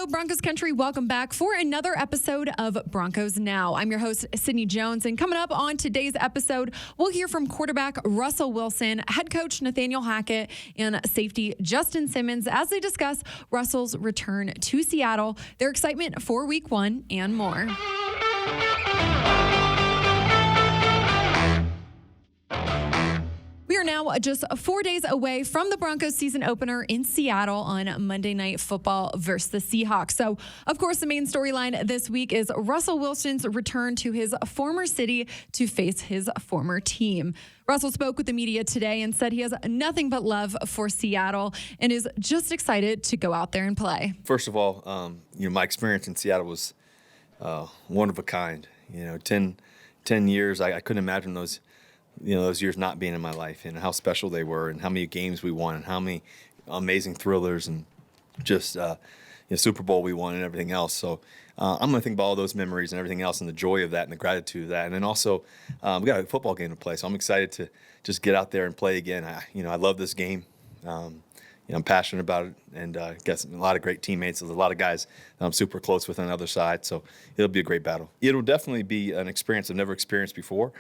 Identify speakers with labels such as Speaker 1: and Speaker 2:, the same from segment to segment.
Speaker 1: Hello, Broncos country. Welcome back for another episode of Broncos Now. I'm your host, Sydney Jones, and coming up on today's episode, we'll hear from quarterback Russell Wilson, head coach Nathaniel Hackett, and safety Justin Simmons as they discuss Russell's return to Seattle, their excitement for Week 1, and more. We are now just 4 days away from the Broncos season opener in Seattle on Monday Night Football versus the Seahawks. So, of course, the main storyline this week is Russell Wilson's return to his former city to face his former team. Russell spoke with the media today and said he has nothing but love for Seattle and is just excited to go out there and play.
Speaker 2: First of all, my experience in Seattle was one of a kind. 10 years, I couldn't imagine those years not being in my life, and how special they were, and how many games we won, and how many amazing thrillers, and just Super Bowl we won, and everything else. So I'm going to think about all those memories and everything else, and the joy of that, and the gratitude of that. And then also, we got a football game to play, so I'm excited to just get out there and play again. I love this game. I'm passionate about it, and got a lot of great teammates. There's a lot of guys that I'm super close with on the other side, so it'll be a great battle. It'll definitely be an experience I've never experienced before,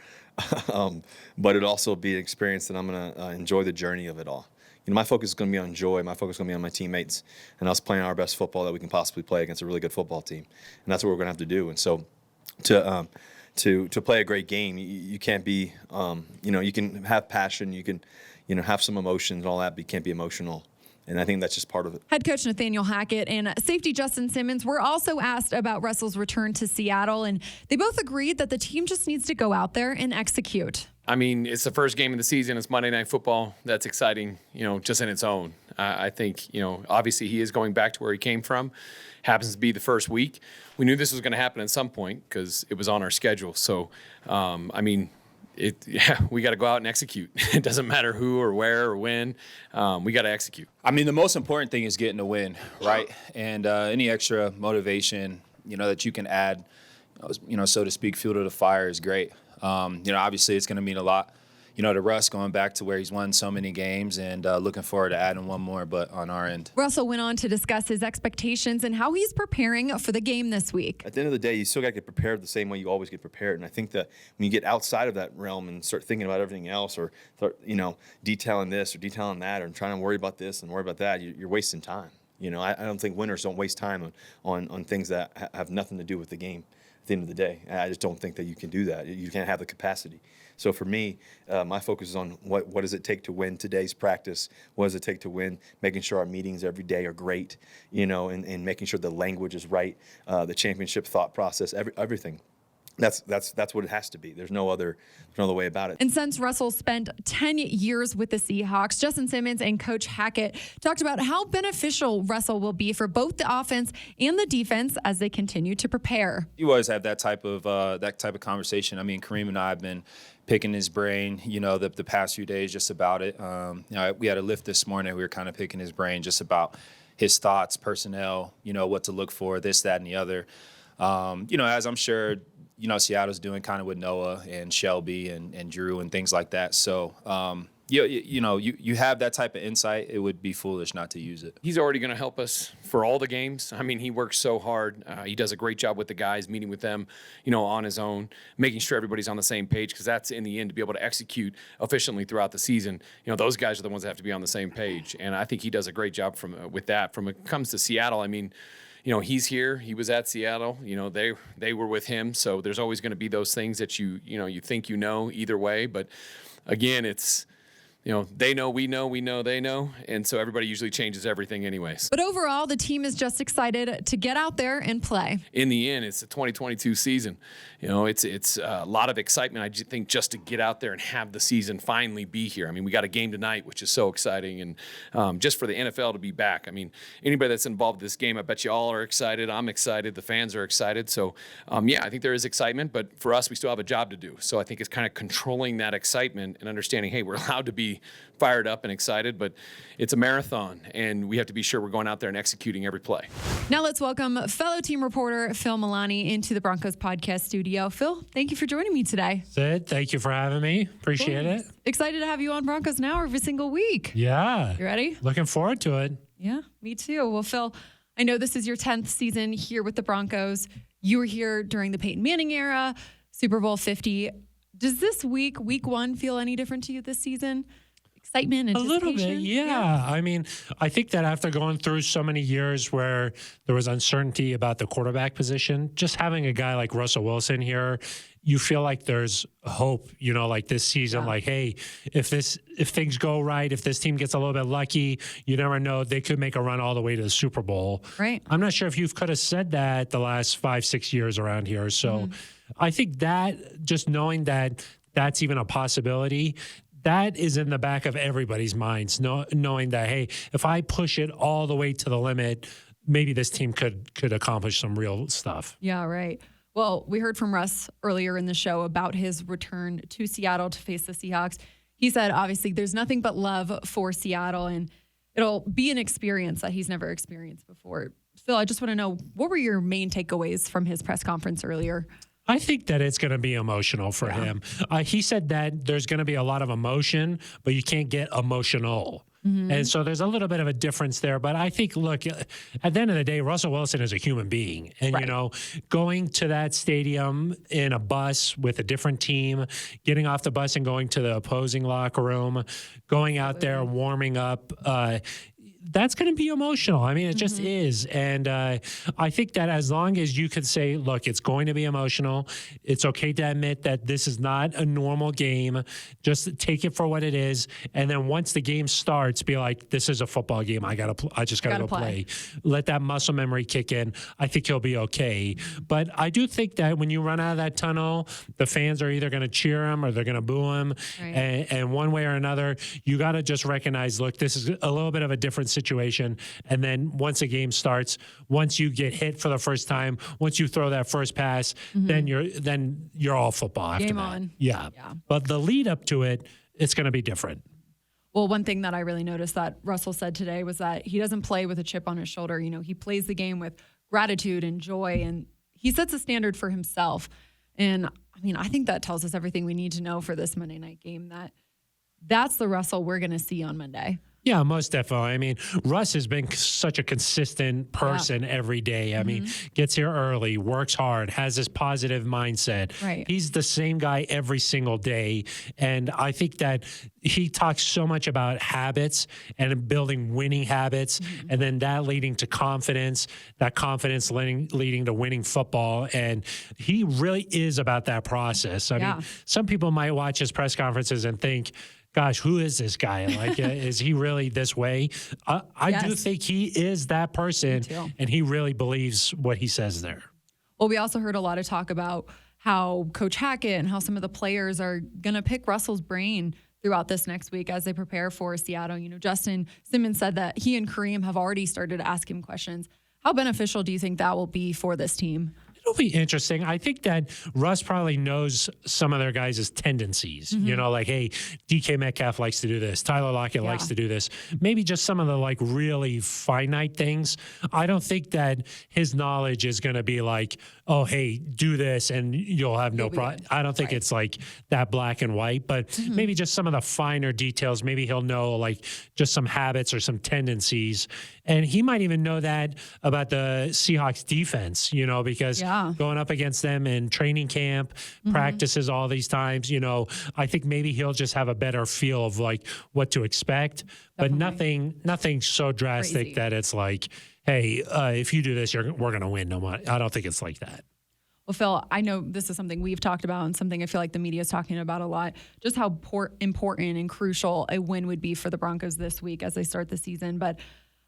Speaker 2: but it'll also be an experience that I'm going to enjoy the journey of it all. My focus is going to be on joy. My focus is going to be on my teammates and us playing our best football that we can possibly play against a really good football team, and that's what we're going to have to do. And so to play a great game, you can't be, you can have passion, you can, have some emotions and all that, but you can't be emotional. And I think that's just part of it.
Speaker 1: Head coach Nathaniel Hackett and safety Justin Simmons were also asked about Russell's return to Seattle, and they both agreed that the team just needs to go out there and execute.
Speaker 3: I mean, it's the first game of the season. It's Monday Night Football. That's exciting, just in its own. I think, obviously he is going back to where he came from. Happens to be the first week. We knew this was going to happen at some point because it was on our schedule. So, we got to go out and execute. It doesn't matter who or where or when. We got to execute.
Speaker 4: The most important thing is getting a win, right? And any extra motivation, that you can add, so to speak, fuel to the fire is great. Obviously it's going to mean a lot, to Russ going back to where he's won so many games, and looking forward to adding one more, but on our end.
Speaker 1: Russell went on to discuss his expectations and how he's preparing for the game this week.
Speaker 2: At the end of the day, you still got to get prepared the same way you always get prepared. And I think that when you get outside of that realm and start thinking about everything else, or start, detailing this or detailing that, or trying to worry about this and worry about that, you're wasting time. I don't think winners don't waste time on things that have nothing to do with the game. At the end of the day, I just don't think that you can do that. You can't have the capacity. So for me, my focus is on what does it take to win today's practice? What does it take to win? Making sure our meetings every day are great, and making sure the language is right, the championship thought process, everything. That's what it has to be. There's no other way about it.
Speaker 1: And since Russell spent 10 years with the Seahawks, Justin Simmons and Coach Hackett talked about how beneficial Russell will be for both the offense and the defense as they continue to prepare.
Speaker 4: You always have that type of conversation. Kareem and I have been picking his brain, the past few days just about it. We had a lift this morning. We were kind of picking his brain just about his thoughts, personnel, what to look for, this, that, and the other. As I'm sure Seattle's doing kind of with Noah and Shelby and Drew and things like that. So, you have that type of insight. It would be foolish not to use it.
Speaker 3: He's already going to help us for all the games. He works so hard. He does a great job with the guys, meeting with them, on his own, making sure everybody's on the same page, because that's in the end to be able to execute efficiently throughout the season. Those guys are the ones that have to be on the same page, and I think he does a great job with that. When it comes to Seattle, he's here. He was at Seattle. They were with him. So there's always going to be those things that you think either way. But again, it's they know, we know, they know. And so everybody usually changes everything anyways.
Speaker 1: But overall, the team is just excited to get out there and play.
Speaker 3: In the end, it's the 2022 season. It's a lot of excitement, I think, just to get out there and have the season finally be here. We got a game tonight, which is so exciting. And just for the NFL to be back. Anybody that's involved in this game, I bet you all are excited. I'm excited. The fans are excited. So, I think there is excitement. But for us, we still have a job to do. So I think it's kind of controlling that excitement and understanding, hey, we're allowed to be fired up and excited, but it's a marathon, and we have to be sure we're going out there and executing every play.
Speaker 1: Now let's welcome fellow team reporter Phil Milani into the Broncos podcast studio. Phil, thank you for joining me today.
Speaker 5: Sid, thank you for having me. Appreciate it.
Speaker 1: Excited to have you on Broncos Now every single week.
Speaker 5: Yeah.
Speaker 1: You ready?
Speaker 5: Looking forward to it.
Speaker 1: Yeah, me too. Well, Phil, I know this is your 10th season here with the Broncos. You were here during the Peyton Manning era, Super Bowl 50. Does this week 1, feel any different to you this season? Excitement,
Speaker 5: A
Speaker 1: anticipation?
Speaker 5: little bit, yeah. I mean, I think that after going through so many years where there was uncertainty about the quarterback position, just having a guy like Russell Wilson here, you feel like there's hope, like this season, like, hey, if things go right, if this team gets a little bit lucky, you never know, they could make a run all the way to the Super Bowl.
Speaker 1: Right.
Speaker 5: I'm not sure if you could have said that the last 5-6 years around here. So I think that just knowing that that's even a possibility, that is in the back of everybody's minds, knowing that, hey, if I push it all the way to the limit, maybe this team could accomplish some real stuff.
Speaker 1: Yeah, right. Well, we heard from Russ earlier in the show about his return to Seattle to face the Seahawks. He said, obviously, there's nothing but love for Seattle, and it'll be an experience that he's never experienced before. Phil, I just want to know, what were your main takeaways from his press conference earlier?
Speaker 5: I think that it's going to be emotional for him. He said that there's going to be a lot of emotion, but you can't get emotional. And so there's a little bit of a difference there. But I think, look, at the end of the day, Russell Wilson is a human being. And, going to that stadium in a bus with a different team, getting off the bus and going to the opposing locker room, going out there, warming up, that's going to be emotional. I mean, it just is. And I think that as long as you could say, look, it's going to be emotional. It's okay to admit that this is not a normal game. Just take it for what it is. And then once the game starts, be like, this is a football game. I just got to go play. Let that muscle memory kick in. I think he'll be okay. But I do think that when you run out of that tunnel, the fans are either going to cheer him or they're going to boo him. Right. And one way or another, you got to just recognize, look, this is a little bit of a different situation. And then once a game starts, once you get hit for the first time, once you throw that first pass, then you're all football after
Speaker 1: Game
Speaker 5: that.
Speaker 1: on.
Speaker 5: Yeah. But the lead up to it, it's going to be different.
Speaker 1: Well, one thing that I really noticed that Russell said today was that he doesn't play with a chip on his shoulder. He plays the game with gratitude and joy, and he sets a standard for himself. And I mean, I think that tells us everything we need to know for this Monday night game, that's the Russell we're going to see on Monday.
Speaker 5: Yeah, most definitely. I mean, Russ has been such a consistent person every day. I mean, gets here early, works hard, has this positive mindset.
Speaker 1: Right.
Speaker 5: He's the same guy every single day. And I think that he talks so much about habits and building winning habits, and then that leading to confidence, that confidence leading to winning football. And he really is about that process. I mean, some people might watch his press conferences and think, gosh, who is this guy? Like, is he really this way? I do think he is that person, and he really believes what he says there.
Speaker 1: Well, we also heard a lot of talk about how Coach Hackett and how some of the players are going to pick Russell's brain throughout this next week as they prepare for Seattle. Justin Simmons said that he and Kareem have already started to ask him questions. How beneficial do you think that will be for this team?
Speaker 5: It'll be interesting. I think that Russ probably knows some of their guys' tendencies. Like, hey, DK Metcalf likes to do this. Tyler Lockett likes to do this. Maybe just some of the really finite things. I don't think that his knowledge is going to be like, oh, hey, do this and you'll have no problem. I don't think it's like that black and white, but maybe just some of the finer details. Maybe he'll know just some habits or some tendencies. And he might even know that about the Seahawks defense, because going up against them in training camp, practices all these times, I think maybe he'll just have a better feel of what to expect, but nothing so drastic that it's like, hey, if you do this, we're going to win. No matter. I don't think it's like that.
Speaker 1: Well, Phil, I know this is something we've talked about and something I feel like the media is talking about a lot, just how important and crucial a win would be for the Broncos this week as they start the season. But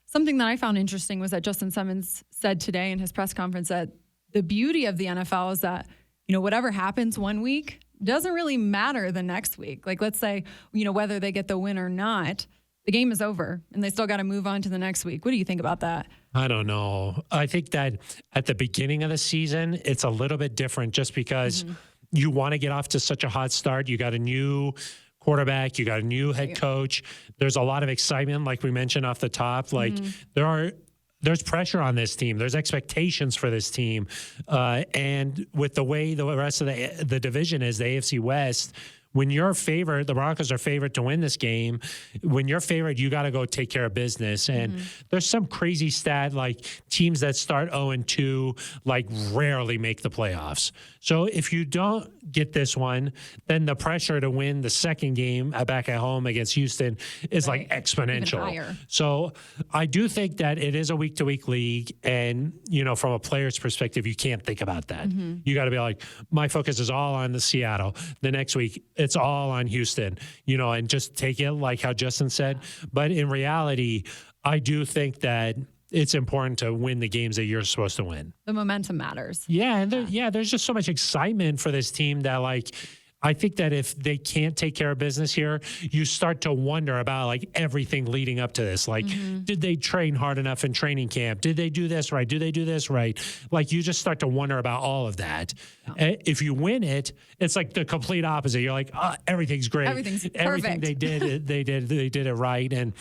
Speaker 1: something that I found interesting was that Justin Simmons said today in his press conference that the beauty of the NFL is that, whatever happens one week doesn't really matter the next week. Like, let's say, whether they get the win or not, the game is over and they still got to move on to the next week. What do you think about that?
Speaker 5: I don't know. I think that at the beginning of the season, it's a little bit different just because you want to get off to such a hot start. You got a new quarterback, you got a new head coach. There's a lot of excitement, like we mentioned off the top. There's pressure on this team. There's expectations for this team. And with the way the rest of the division is, the AFC West, when you're favored, the Broncos are favored to win this game. When you're favored, you got to go take care of business. And there's some crazy stat like teams that start 0-2 like rarely make the playoffs. So if you don't get this one, then the pressure to win the second game back at home against Houston is like exponential.
Speaker 1: higher.
Speaker 5: So I do think that it is a week-to-week league, and from a player's perspective, you can't think about that. You got to be like, my focus is all on the Seattle. The next week, it's all on Houston. And just take it like how Justin said. But in reality, I do think that it's important to win the games that you're supposed to win.
Speaker 1: The momentum matters.
Speaker 5: Yeah, and there's just so much excitement for this team that I think that if they can't take care of business here, you start to wonder about everything leading up to this. Did they train hard enough in training camp? Did they do this right? Do they do this right? You just start to wonder about all of that. Yeah. If you win it, it's like the complete opposite. You're like, everything's great.
Speaker 1: Everything's
Speaker 5: Everything
Speaker 1: perfect.
Speaker 5: they did it right. And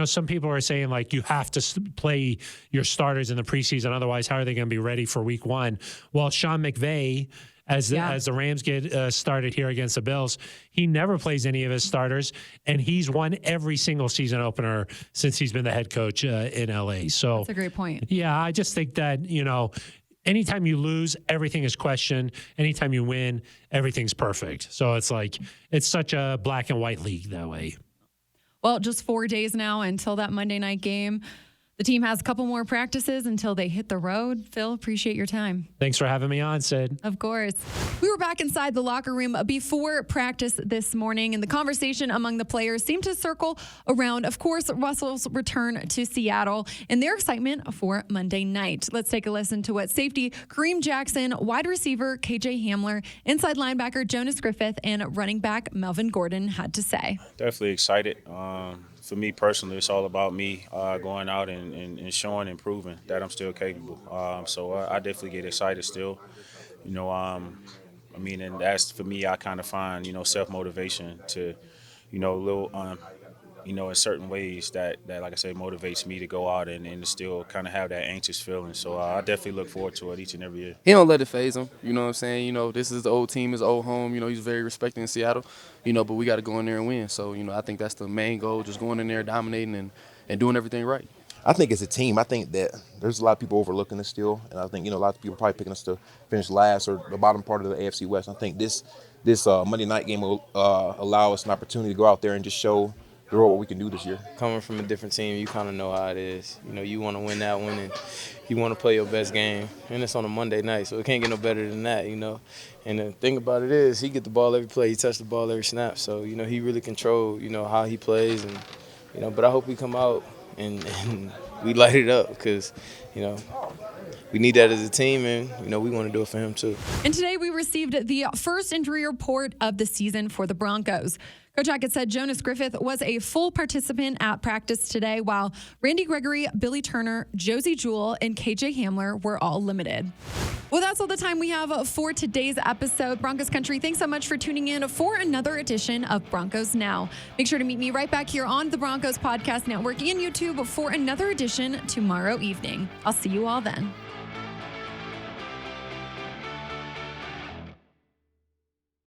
Speaker 5: some people are saying you have to play your starters in the preseason, otherwise how are they going to be ready for week one? Well, Sean McVay, as the Rams get started here against the Bills, he never plays any of his starters, and he's won every single season opener since he's been the head coach in LA. So
Speaker 1: that's a great point.
Speaker 5: Yeah, I just think that, anytime you lose, everything is questioned. Anytime you win, everything's perfect. So it's such a black and white league that way.
Speaker 1: Well, just 4 days now until that Monday night game. The team has a couple more practices until they hit the road. Phil, appreciate your time.
Speaker 5: Thanks for having me on, Sid.
Speaker 1: Of course. We were back inside the locker room before practice this morning, and the conversation among the players seemed to circle around, of course, Russell's return to Seattle and their excitement for Monday night. Let's take a listen to what safety Kareem Jackson, wide receiver KJ Hamler, inside linebacker Jonas Griffith, and running back Melvin Gordon had to say.
Speaker 6: Definitely excited. For me personally, it's all about me going out and showing and proving that I'm still capable. So I definitely get excited still. And that's for me. I kind of find self-motivation to, in certain ways that like I said, motivates me to go out and still kind of have that anxious feeling. So I definitely look forward to it each and every year.
Speaker 7: He don't let it faze him. You know what I'm saying? This is the old team, his old home. He's very respected in Seattle. But we got to go in there and win. So, I think that's the main goal, just going in there, dominating and doing everything right.
Speaker 8: I think as a team, I think that there's a lot of people overlooking us still. And I think, a lot of people probably picking us to finish last or the bottom part of the AFC West. I think this Monday night game will allow us an opportunity to go out there and just show the world what we can do this year.
Speaker 9: Coming from a different team, you kind of know how it is. You want to win that one and you want to play your best game. And it's on a Monday night, so it can't get no better than that, And the thing about it is he get the ball every play. He touch the ball every snap. So, he really control, how he plays. And, but I hope we come out and we light it up because, we need that as a team, and, we want to do it for him, too.
Speaker 1: And today we received the first injury report of the season for the Broncos. Coach Hackett said Jonas Griffith was a full participant at practice today, while Randy Gregory, Billy Turner, Josie Jewell, and KJ Hamler were all limited. Well, that's all the time we have for today's episode. Broncos Country, thanks so much for tuning in for another edition of Broncos Now. Make sure to meet me right back here on the Broncos Podcast Network and YouTube for another edition tomorrow evening. I'll see you all then.